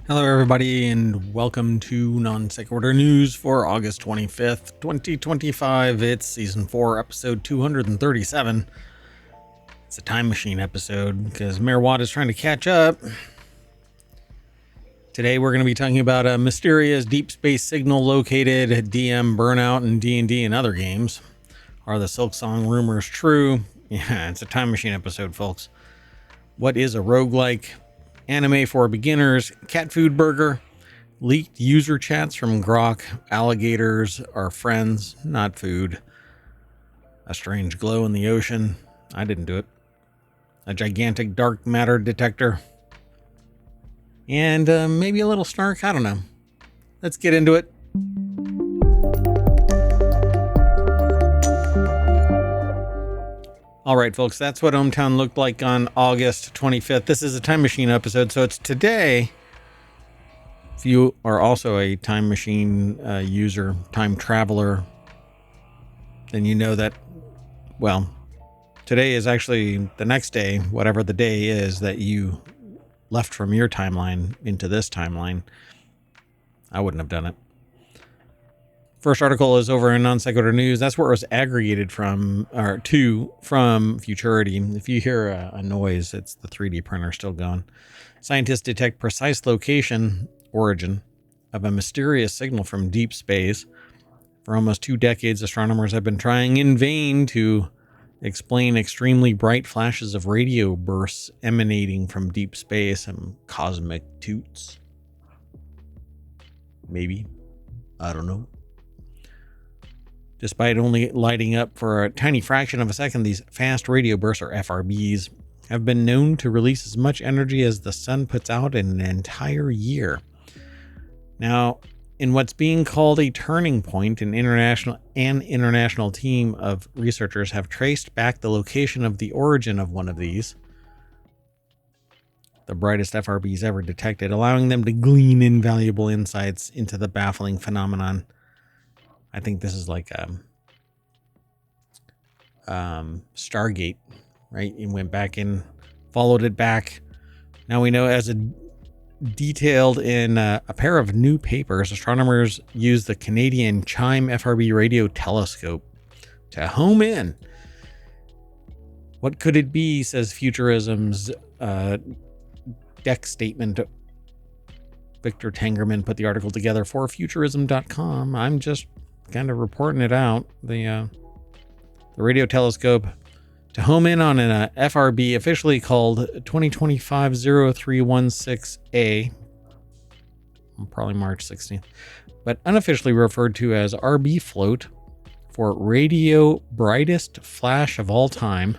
Hello, everybody, and welcome to Non Sequitur News for August 25th, 2025. It's Season 4, Episode 237. It's a time machine episode because MayorWatt is trying to catch up. Today, we're going to be talking about a mysterious deep space signal located at DM, Burnout, and D&D and other games. Are the Silksong Rumors true? Yeah, it's a time machine episode, folks. What is a roguelike? Anime for beginners, cat food burger, leaked user chats from Grok, alligators are friends, not food, a strange glow in the ocean, I didn't do it, a gigantic dark matter detector, and maybe a little snark, I don't know. Let's get into it. All right, folks, that's what ohmTown looked like on August 25th. This is a time machine episode, so it's today. If you are also a time machine user, time traveler, then you know that, well, today is actually the next day, whatever the day is that you left from your timeline into this timeline. I wouldn't have done it. First article is over in Non Sequitur News. That's where it was aggregated from, or to, from Futurity. If you hear a noise, it's the 3D printer still going. Scientists detect precise location, origin, of a mysterious signal from deep space. For almost 2 decades, astronomers have been trying in vain to explain extremely bright flashes of radio bursts emanating from deep space and cosmic toots. Maybe. I don't know. Despite only lighting up for a tiny fraction of a second, these fast radio bursts, or FRBs, have been known to release as much energy as the sun puts out in an entire year. Now, in what's being called a turning point, an international team of researchers have traced back the location of the origin of one of these, the brightest FRBs ever detected, allowing them to glean invaluable insights into the baffling phenomenon. I think this is like Stargate, right? You went back and followed it back. Now we know, as detailed in a pair of new papers, astronomers used the Canadian Chime FRB radio telescope to home in. What could it be, says Futurism's deck statement. Victor Tangerman put the article together for Futurism.com. I'm just kind of reporting it out. The radio telescope to home in on an FRB officially called 2025-0316A, probably March 16th, but unofficially referred to as RB float for radio brightest flash of all time,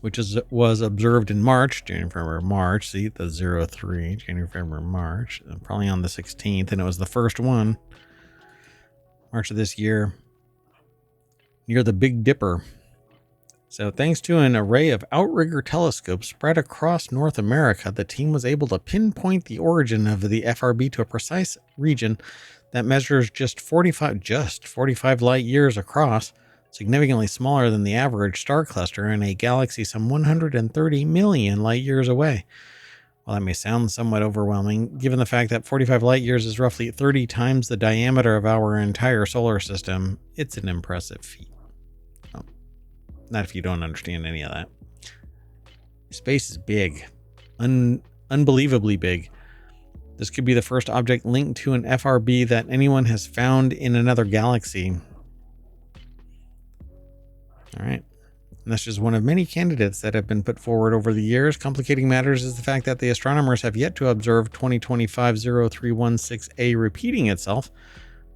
which was observed in March, January, February, March. See, the 03, January, February, March, probably on the 16th, and it was the first one, March of this year, near the Big Dipper. So thanks to an array of outrigger telescopes spread across North America, the team was able to pinpoint the origin of the FRB to a precise region that measures just 45 light years across, significantly smaller than the average star cluster in a galaxy some 130 million light years away. While that may sound somewhat overwhelming, given the fact that 45 light years is roughly 30 times the diameter of our entire solar system, it's an impressive feat. Oh, not if you don't understand any of that. Space is big. Unbelievably big. This could be the first object linked to an FRB that anyone has found in another galaxy. All right. And that's just one of many candidates that have been put forward over the years. Complicating matters is the fact that the astronomers have yet to observe 2025-0316A repeating itself.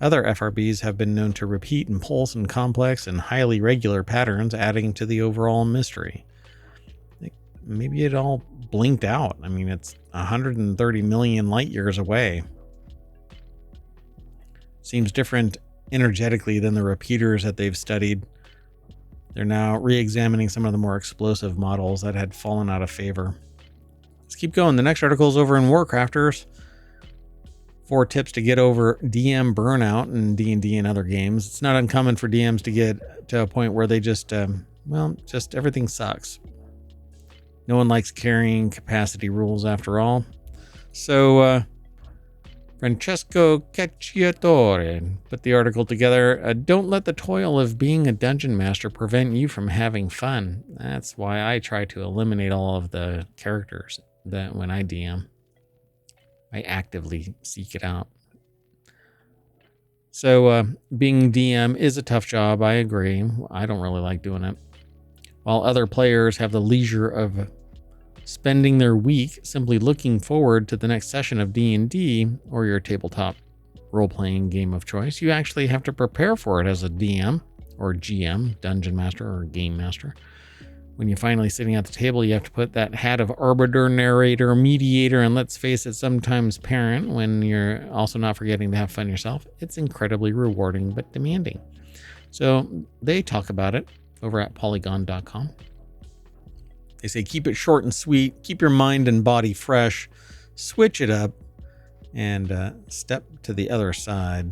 Other FRBs have been known to repeat in pulse and complex and highly regular patterns, adding to the overall mystery. Maybe it all blinked out. I mean, it's 130 million light years away. Seems different energetically than the repeaters that they've studied. They're now re-examining some of the more explosive models that had fallen out of favor. Let's keep going. The next article is over in Warcrafters. 4 tips to get over DM burnout in D&D and other games. It's not uncommon for DMs to get to a point where they just everything sucks. No one likes carrying capacity rules after all. So, Francesco Cacciatore put the article together. Don't let the toil of being a dungeon master prevent you from having fun. That's why I try to eliminate all of the characters that when I DM. I actively seek it out. So being DM is a tough job. I agree. I don't really like doing it. While other players have the leisure of spending their week simply looking forward to the next session of D&D or your tabletop role-playing game of choice, you actually have to prepare for it as a DM or GM, Dungeon Master or Game Master. When you're finally sitting at the table, you have to put that hat of arbiter, narrator, mediator, and let's face it, sometimes parent, when you're also not forgetting to have fun yourself. It's incredibly rewarding but demanding. So they talk about it over at polygon.com. They say keep it short and sweet, keep your mind and body fresh, switch it up, and step to the other side.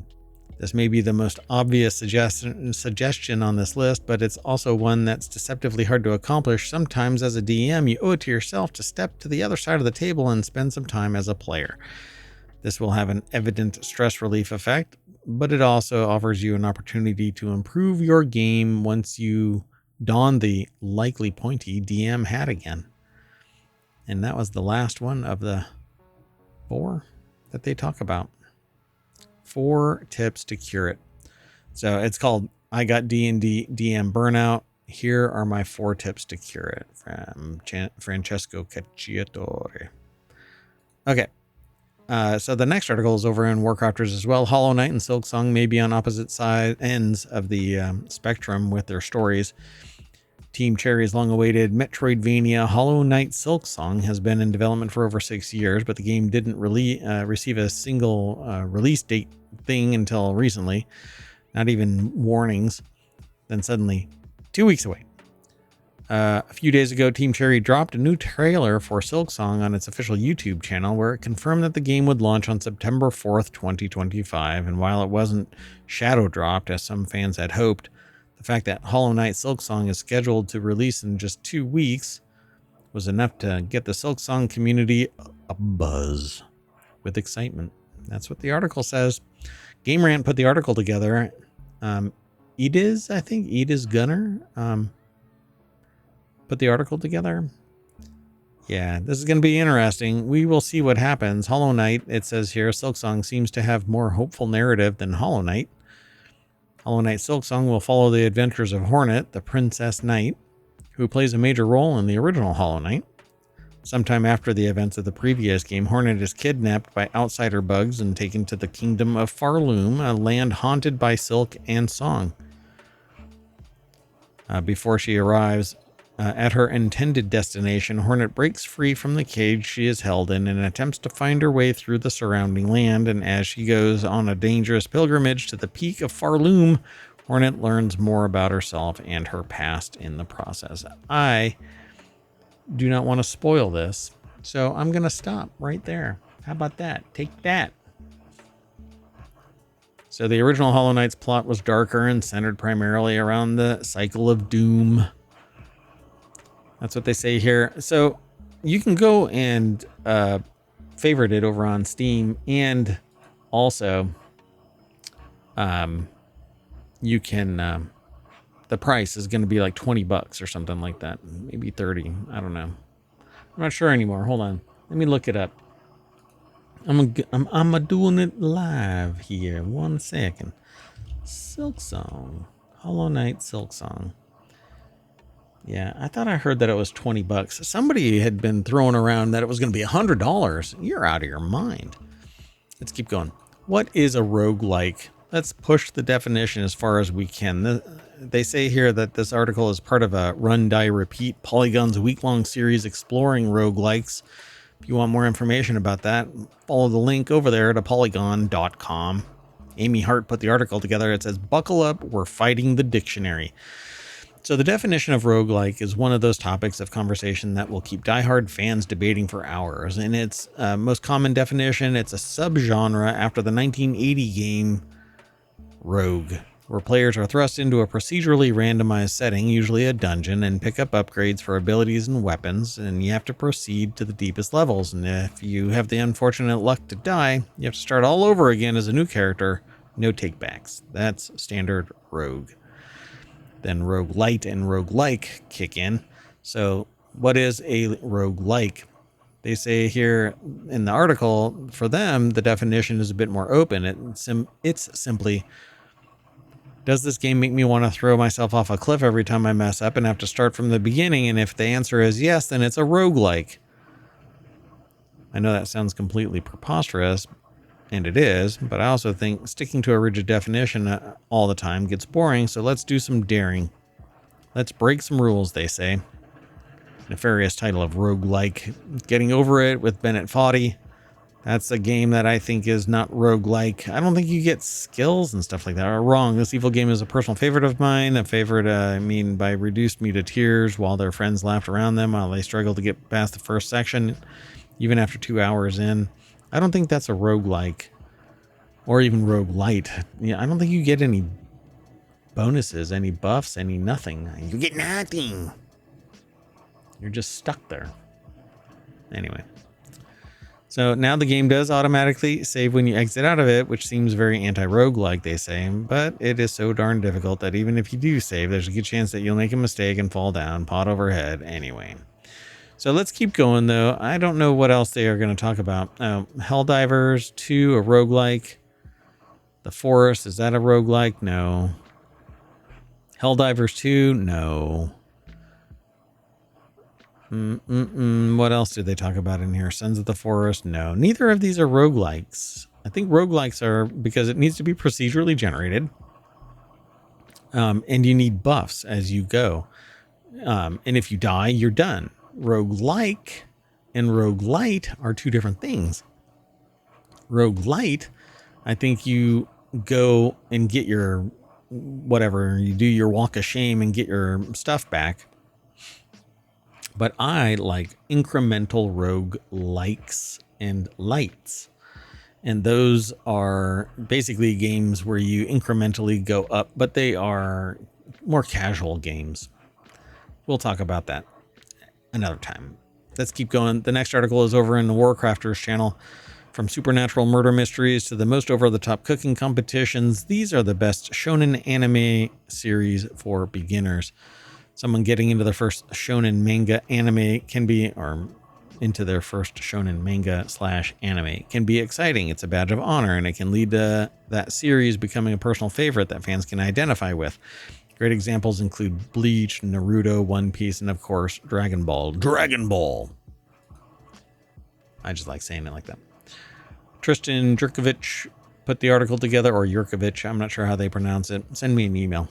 This may be the most obvious suggestion on this list, but it's also one that's deceptively hard to accomplish. Sometimes as a DM, you owe it to yourself to step to the other side of the table and spend some time as a player. This will have an evident stress relief effect, but it also offers you an opportunity to improve your game once you don the likely pointy DM hat again. And that was the last one of the 4 that they talk about. 4 tips to cure it. So it's called I Got D&D DM Burnout. Here are my 4 tips to cure it from Francesco Cacciatore. Okay. So the next article is over in Warcrafters as well. Hollow Knight and Silksong may be on opposite ends of the spectrum with their stories. Team Cherry's long-awaited Metroidvania Hollow Knight Silksong has been in development for over 6 years, but the game didn't really receive a single release date thing until recently. Not even warnings. Then suddenly, 2 weeks away. A few days ago, Team Cherry dropped a new trailer for Silksong on its official YouTube channel, where it confirmed that the game would launch on September 4th, 2025. And while it wasn't shadow dropped, as some fans had hoped, the fact that Hollow Knight Silksong is scheduled to release in just 2 weeks was enough to get the Silksong community abuzz with excitement. That's what the article says. Game Rant put the article together. Ediz Gunner put the article together. Yeah, this is going to be interesting. We will see what happens. Hollow Knight, it says here, Silksong seems to have more hopeful narrative than Hollow Knight. Hollow Knight Silksong will follow the adventures of Hornet, the Princess Knight, who plays a major role in the original Hollow Knight. Sometime after the events of the previous game, Hornet is kidnapped by outsider bugs and taken to the kingdom of Farloom, a land haunted by Silk and Song. Before she arrives at her intended destination, Hornet breaks free from the cage she is held in and attempts to find her way through the surrounding land. And as she goes on a dangerous pilgrimage to the peak of Farloom, Hornet learns more about herself and her past in the process. I do not want to spoil this, so I'm going to stop right there. How about that? Take that. So the original Hollow Knight's plot was darker and centered primarily around the cycle of doom. That's what they say here. So you can go and favorite it over on Steam, and also you can the price is going to be like $20 or something like that, maybe 30. I don't know. I'm not sure anymore. Hold on, let me look it up. I'm doing it live here. 1 second. Silksong, Hollow Knight Silksong. Yeah, I thought I heard that it was $20. Somebody had been throwing around that it was going to be $100. You're out of your mind. Let's keep going. What is a roguelike? Let's push the definition as far as we can. They say here that this article is part of a Run, Die, Repeat, Polygon's week-long series exploring roguelikes. If you want more information about that, follow the link over there to polygon.com. Amy Hart put the article together. It says, buckle up, we're fighting the dictionary. So the definition of roguelike is one of those topics of conversation that will keep diehard fans debating for hours. In its most common definition, it's a subgenre after the 1980 game Rogue. where players are thrust into a procedurally randomized setting, usually a dungeon, and pick up upgrades for abilities and weapons, and you have to proceed to the deepest levels. And if you have the unfortunate luck to die, you have to start all over again as a new character. No takebacks. That's standard rogue. Then roguelite and roguelike kick in. So what is a roguelike? They say here in the article, for them, the definition is a bit more open. It's simply, does this game make me want to throw myself off a cliff every time I mess up and have to start from the beginning? And if the answer is yes, then it's a roguelike. I know that sounds completely preposterous, and it is, but I also think sticking to a rigid definition all the time gets boring, so let's do some daring. Let's break some rules, they say. Nefarious title of roguelike. Getting Over It with Bennett Foddy. That's a game that I think is not roguelike. I don't think you get skills and stuff like that. Wrong. This evil game is a personal favorite of mine. A favorite, I mean, by reduced me to tears while their friends laughed around them while they struggled to get past the first section, even after 2 hours in. I don't think that's a roguelike. Or even roguelite. Yeah, I don't think you get any bonuses, any buffs, any nothing. You get nothing. You're just stuck there. Anyway. So now the game does automatically save when you exit out of it, which seems very anti-roguelike, they say, but it is so darn difficult that even if you do save, there's a good chance that you'll make a mistake and fall down, pot over head, anyway. So let's keep going, though. I don't know what else they are going to talk about. Helldivers 2, a roguelike. The Forest, is that a roguelike? No. Helldivers 2, no. What else did they talk about in here? Sons of the Forest? No. Neither of these are roguelikes. I think roguelikes are because it needs to be procedurally generated. And you need buffs as you go. And if you die, you're done. Roguelike and roguelite are two different things. Roguelite, I think you go and get your whatever. You do your walk of shame and get your stuff back. But I like incremental rogue likes and lights. And those are basically games where you incrementally go up, but they are more casual games. We'll talk about that another time. Let's keep going. The next article is over in the Warcrafters channel. From supernatural murder mysteries to the most over-the-top cooking competitions, these are the best shonen anime series for beginners. Someone getting into their first shonen manga anime can be, or into their first shonen manga / anime can be exciting. It's a badge of honor, and it can lead to that series becoming a personal favorite that fans can identify with. Great examples include Bleach, Naruto, One Piece, and of course, Dragon Ball. Dragon Ball! I just like saying it like that. Tristan Jurkovic put the article together, or Jurkovic, I'm not sure how they pronounce it. Send me an email.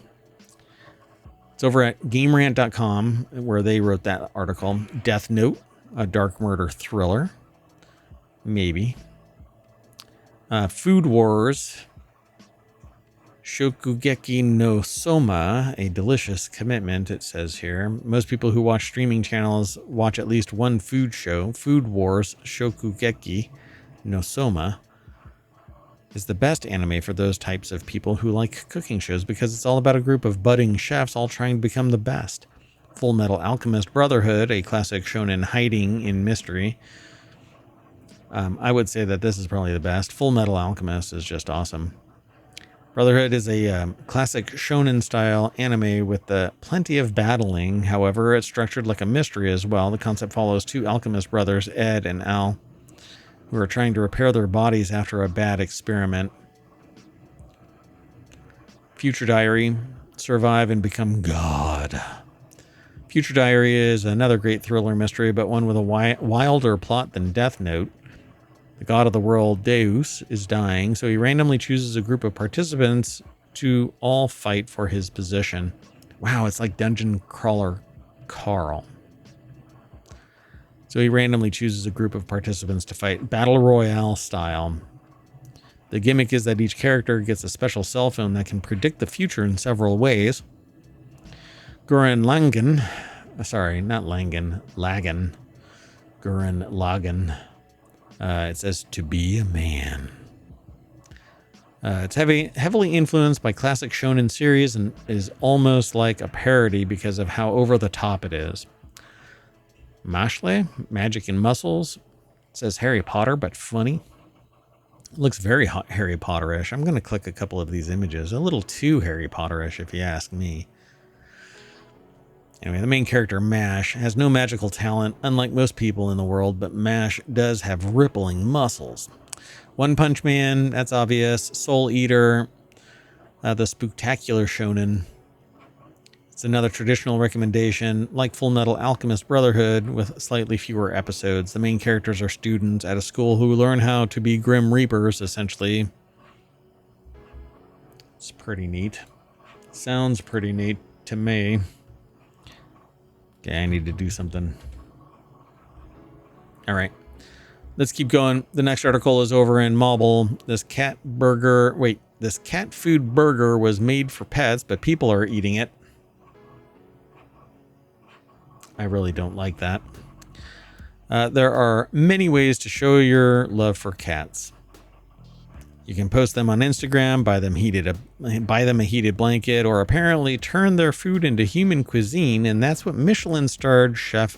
It's over at GameRant.com, where they wrote that article. Death Note, a dark murder thriller. Maybe. Food Wars. Shokugeki no Soma, a delicious commitment, it says here. Most people who watch streaming channels watch at least one food show. Food Wars Shokugeki no Soma is the best anime for those types of people who like cooking shows because it's all about a group of budding chefs all trying to become the best. Full Metal Alchemist Brotherhood, a classic shonen hiding in mystery. I would say that this is probably the best. Full Metal Alchemist is just awesome. Brotherhood is a classic shonen-style anime with plenty of battling. However, it's structured like a mystery as well. The concept follows two alchemist brothers, Ed and Al, who are trying to repair their bodies after a bad experiment. Future Diary, survive and become God. Future Diary is another great thriller mystery, but one with a wilder plot than Death Note. The god of the world, Deus, is dying, so he randomly chooses a group of participants to all fight for his position. Wow, it's like Dungeon Crawler Carl. So he randomly chooses a group of participants to fight Battle Royale style. The gimmick is that each character gets a special cell phone that can predict the future in several ways. Gurren Lagann, Gurren Lagann. It says to be a man. It's heavily influenced by classic shonen series and is almost like a parody because of how over the top it is. Mashle, Magic and Muscles, says Harry Potter, but funny. Looks very Harry Potter-ish. I'm going to click a couple of these images. A little too Harry Potter-ish, if you ask me. Anyway, the main character, Mash, has no magical talent, unlike most people in the world, but Mash does have rippling muscles. One Punch Man, that's obvious. Soul Eater, the Spooktacular Shonen. It's another traditional recommendation, like Full Metal Alchemist Brotherhood, with slightly fewer episodes. The main characters are students at a school who learn how to be Grim Reapers, essentially. It's pretty neat. Sounds pretty neat to me. Okay, I need to do something. All right. Let's keep going. The next article is over in Mobile. This cat food burger was made for pets, but people are eating it. I really don't like that. There are many ways to show your love for cats. You can post them on Instagram, buy them a heated blanket, or apparently turn their food into human cuisine, and that's what Michelin-starred chef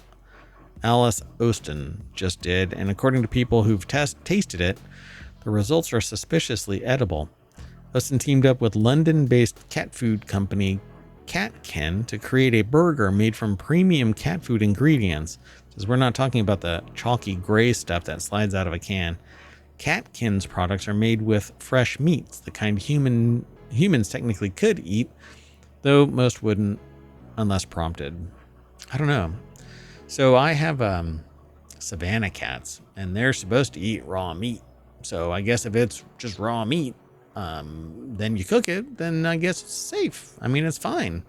Alice Osten just did. And according to people who've tasted it, the results are suspiciously edible. Osten teamed up with London-based cat food company Catkin to create a burger made from premium cat food ingredients. Because we're not talking about the chalky gray stuff that slides out of a can. Catkin's products are made with fresh meats, the kind humans technically could eat, though most wouldn't unless prompted. I don't know. So I have Savannah cats, and they're supposed to eat raw meat. So I guess if it's just raw meat, then you cook it, then I guess it's safe. I mean, it's fine.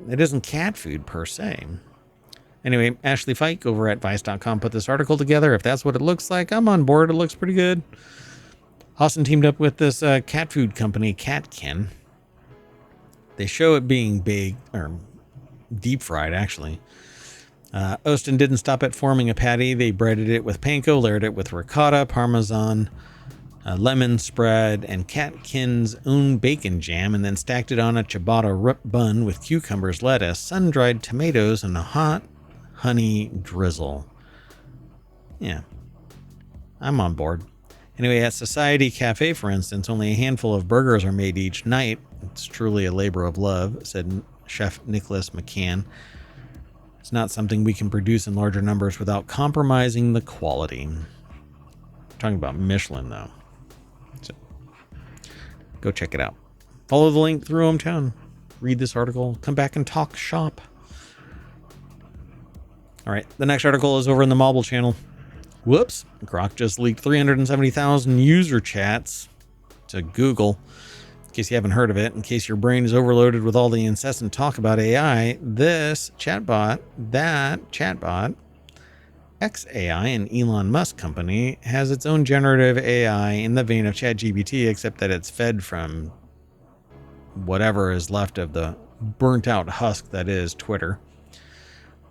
It isn't cat food per se. Anyway, Ashley Fike over at Vice.com put this article together. If that's what it looks like, I'm on board. It looks pretty good. Austin teamed up with this cat food company, Catkin. They show it being baked, or deep fried, actually. Osten didn't stop at forming a patty. They breaded it with panko, layered it with ricotta, parmesan, lemon spread, and Catkin's own bacon jam, and then stacked it on a ciabatta bun with cucumbers, lettuce, sun-dried tomatoes, and a hot honey drizzle. Yeah, I'm on board. Anyway, at Society Cafe, for instance, only a handful of burgers are made each night. It's truly a labor of love, said Chef Nicholas McCann. It's not something we can produce in larger numbers without compromising the quality. I'm talking about Michelin, though. So, go check it out. Follow the link through ohmTown. Read this article. Come back and talk shop. All right, the next article is over in the mobile channel. Whoops, Grok just leaked 370,000 user chats to Google. In case you haven't heard of it, in case your brain is overloaded with all the incessant talk about AI, this chatbot, xAI, an Elon Musk company, has its own generative AI in the vein of ChatGPT, except that it's fed from whatever is left of the burnt out husk that is Twitter.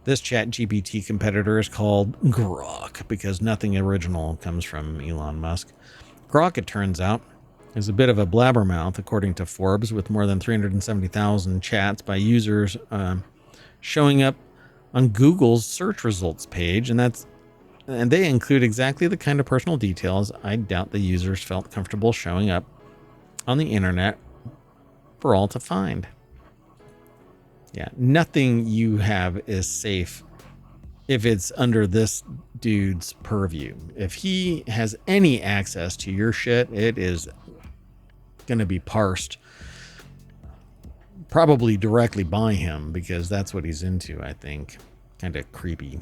This ChatGPT competitor is called Grok because nothing original comes from Elon Musk. Grok, it turns out, is a bit of a blabbermouth, according to Forbes, with more than 370,000 chats by users showing up on Google's search results page, and they include exactly the kind of personal details I doubt the users felt comfortable showing up on the internet for all to find. Yeah, nothing you have is safe if it's under this dude's purview. If he has any access to your shit, it is going to be parsed probably directly by him because that's what he's into, I think. Kind of creepy.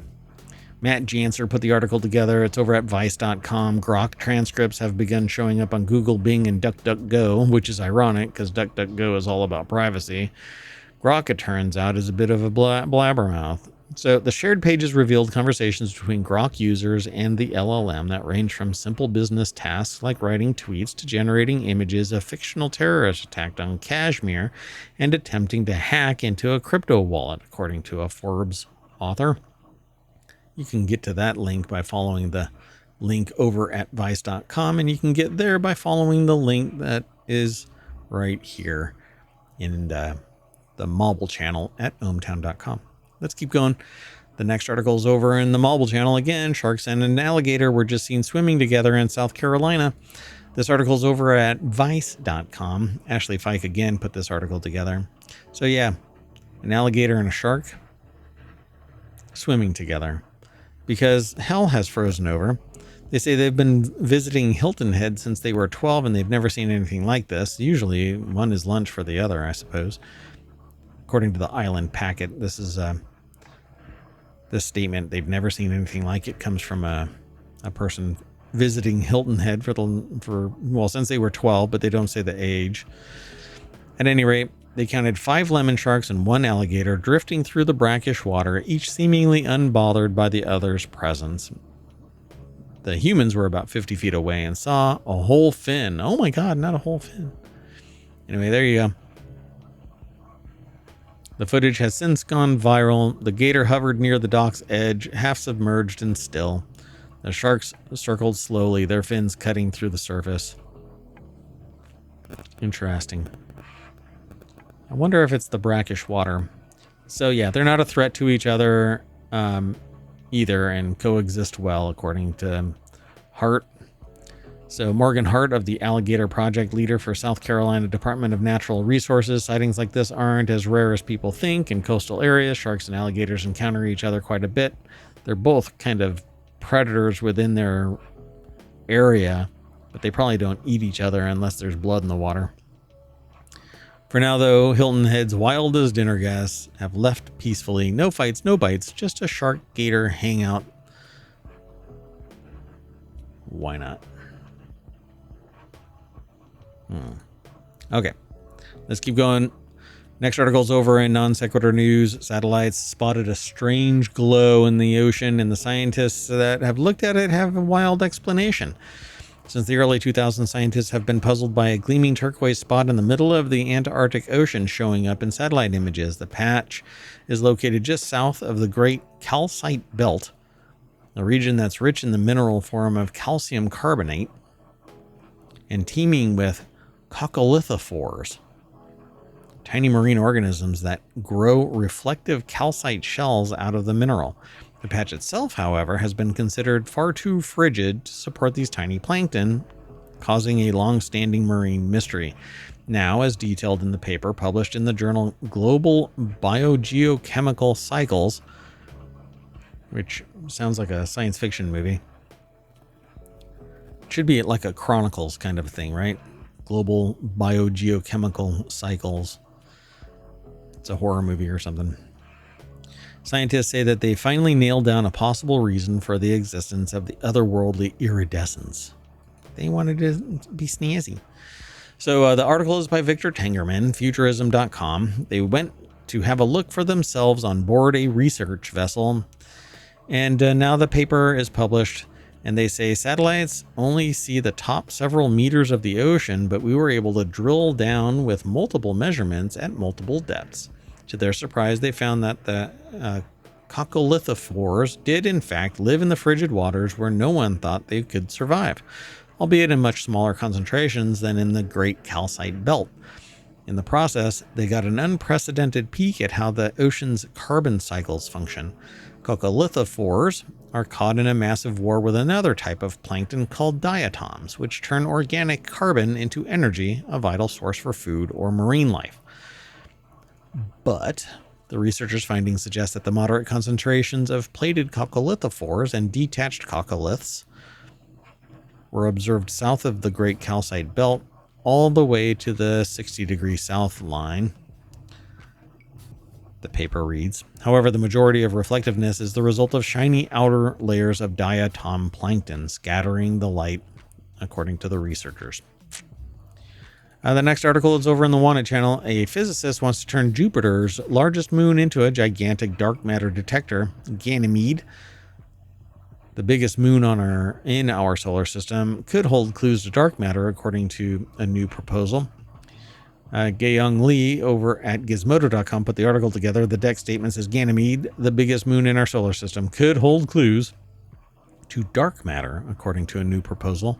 Matt Janser put the article together. It's over at Vice.com. Grok transcripts have begun showing up on Google, Bing, and DuckDuckGo, which is ironic because DuckDuckGo is all about privacy. Grok, it turns out, is a bit of a blabbermouth. So the shared pages revealed conversations between Grok users and the LLM that range from simple business tasks like writing tweets to generating images of fictional terrorists attacked on Kashmir and attempting to hack into a crypto wallet, according to a Forbes author. You can get to that link by following the link over at vice.com, and you can get there by following the link that is right here in the mobile channel at ohmTown.com. Let's keep going. The next article is over in the mobile channel again. Sharks and an alligator were just seen swimming together in South Carolina. This article is over at vice.com. Ashley Fike again put this article together. So yeah, an alligator and a shark swimming together because hell has frozen over. They say they've been visiting Hilton Head since they were 12 and they've never seen anything like this. Usually one is lunch for the other, I suppose. According to the Island Packet, this is this statement, they've never seen anything like it, comes from a person visiting Hilton Head since they were 12, but they don't say the age. At any rate, they counted 5 lemon sharks and 1 alligator drifting through the brackish water, each seemingly unbothered by the other's presence. The humans were about 50 feet away and saw a whole fin. Oh my God, not a whole fin. Anyway, there you go. The footage has since gone viral. The gator hovered near the dock's edge, half submerged and still. The sharks circled slowly, their fins cutting through the surface. Interesting. I wonder if it's the brackish water. So yeah, they're not a threat to each other either and coexist well, according to Hart. So Morgan Hart of the Alligator Project, leader for South Carolina Department of Natural Resources. Sightings like this aren't as rare as people think. In coastal areas, sharks and alligators encounter each other quite a bit. They're both kind of predators within their area, but they probably don't eat each other unless there's blood in the water. For now, though, Hilton Head's wildest dinner guests have left peacefully. No fights, no bites, just a shark-gator hangout. Why not? Okay, let's keep going. Next article's over in Non Sequitur News. Satellites spotted a strange glow in the ocean, and the scientists that have looked at it have a wild explanation. Since the early 2000s, scientists have been puzzled by a gleaming turquoise spot in the middle of the Antarctic Ocean showing up in satellite images. The patch is located just south of the Great Calcite Belt, a region that's rich in the mineral form of calcium carbonate and teeming with coccolithophores, tiny marine organisms that grow reflective calcite shells out of the mineral. The patch itself, however, has been considered far too frigid to support these tiny plankton, causing a long-standing marine mystery. Now, as detailed in the paper published in the journal Global Biogeochemical Cycles, which sounds like a science fiction movie. It should be like a Chronicles kind of thing, right? Global Biogeochemical Cycles. It's a horror movie or something. Scientists say that they finally nailed down a possible reason for the existence of the otherworldly iridescence. They wanted to be snazzy. So the article is by Victor Tengerman, Futurism.com. They went to have a look for themselves on board a research vessel. And now the paper is published. And they say satellites only see the top several meters of the ocean, but we were able to drill down with multiple measurements at multiple depths. To their surprise, they found that the coccolithophores did in fact live in the frigid waters where no one thought they could survive, albeit in much smaller concentrations than in the Great Calcite Belt. In the process, they got an unprecedented peek at how the ocean's carbon cycles function. Coccolithophores are caught in a massive war with another type of plankton called diatoms, which turn organic carbon into energy, a vital source for food or marine life. But the researchers' findings suggest that the moderate concentrations of plated coccolithophores and detached coccoliths were observed south of the Great Calcite Belt all the way to the 60-degree south line. The paper reads, however, the majority of reflectiveness is the result of shiny outer layers of diatom plankton scattering the light, according to the researchers. The next article is over in the Wanted channel. A physicist wants to turn Jupiter's largest moon into a gigantic dark matter detector, Ganymede. The biggest moon in our solar system could hold clues to dark matter, according to a new proposal. Gayoung Lee over at Gizmodo.com put the article together. The deck statement says Ganymede, the biggest moon in our solar system, could hold clues to dark matter, according to a new proposal.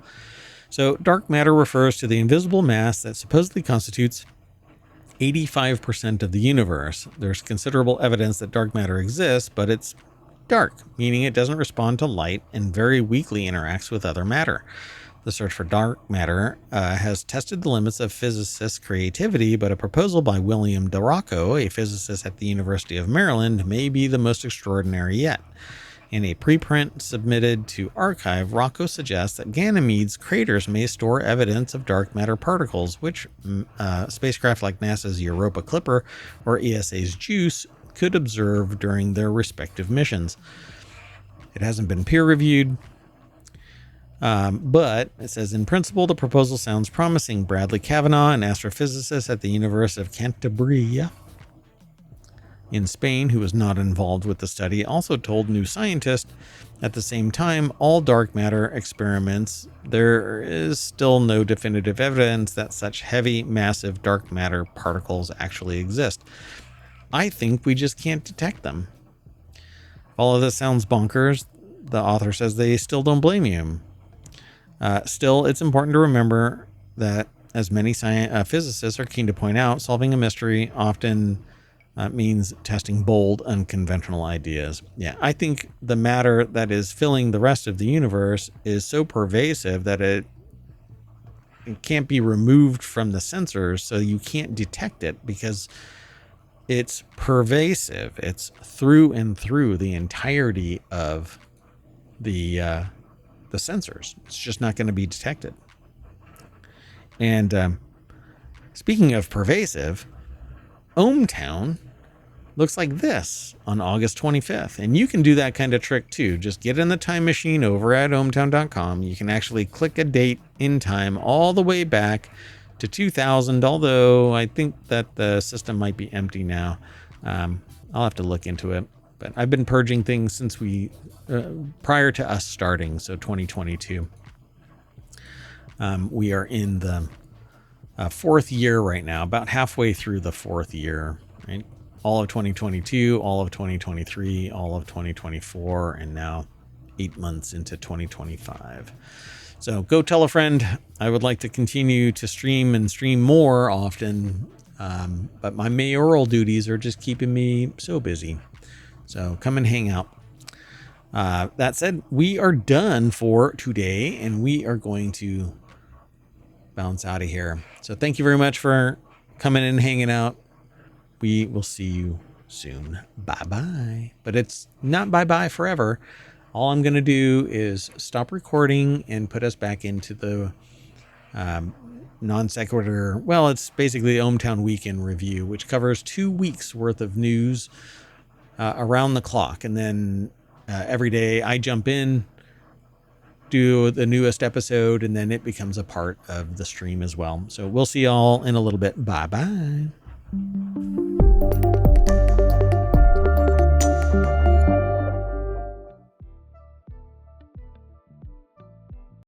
So dark matter refers to the invisible mass that supposedly constitutes 85% of the universe. There's considerable evidence that dark matter exists, but it's dark, meaning it doesn't respond to light and very weakly interacts with other matter. The search for dark matter has tested the limits of physicists' creativity, but a proposal by William DeRocco, a physicist at the University of Maryland, may be the most extraordinary yet. In a preprint submitted to Archive, Rocco suggests that Ganymede's craters may store evidence of dark matter particles, which spacecraft like NASA's Europa Clipper or ESA's JUICE could observe during their respective missions. It hasn't been peer-reviewed, but it says, in principle, the proposal sounds promising. Bradley Kavanaugh, an astrophysicist at the University of Cantabria in Spain, who was not involved with the study, also told New Scientist, at the same time, all dark matter experiments, there is still no definitive evidence that such heavy, massive dark matter particles actually exist. I think we just can't detect them. All of this sounds bonkers. The author says they still don't blame you. Still, it's important to remember that, as many physicists are keen to point out, solving a mystery often means testing bold, unconventional ideas. Yeah, I think the matter that is filling the rest of the universe is so pervasive that it can't be removed from the sensors, so you can't detect it because it's pervasive. It's through and through the entirety of the sensors. It's just not going to be detected. And speaking of pervasive, ohmTown looks like this on August 25th. And you can do that kind of trick too. Just get in the time machine over at ohmTown.com. You can actually click a date in time all the way back to 2000, although I think that the system might be empty now. I'll have to look into it. But I've been purging things since prior to us starting, so 2022. We are in the fourth year right now, about halfway through the fourth year, right? All of 2022, all of 2023, all of 2024, and now 8 months into 2025. So go tell a friend. I would like to continue to stream more often, but my mayoral duties are just keeping me so busy. So come and hang out. That said, we are done for today, and we are going to bounce out of here. So thank you very much for coming and hanging out. We will see you soon. Bye-bye. But it's not bye-bye forever. All I'm going to do is stop recording and put us back into the Non Sequitur. Well, it's basically the ohmTown Weekend Review, which covers 2 weeks worth of news around the clock. And then every day I jump in, do the newest episode, and then it becomes a part of the stream as well. So we'll see y'all in a little bit. Bye-bye.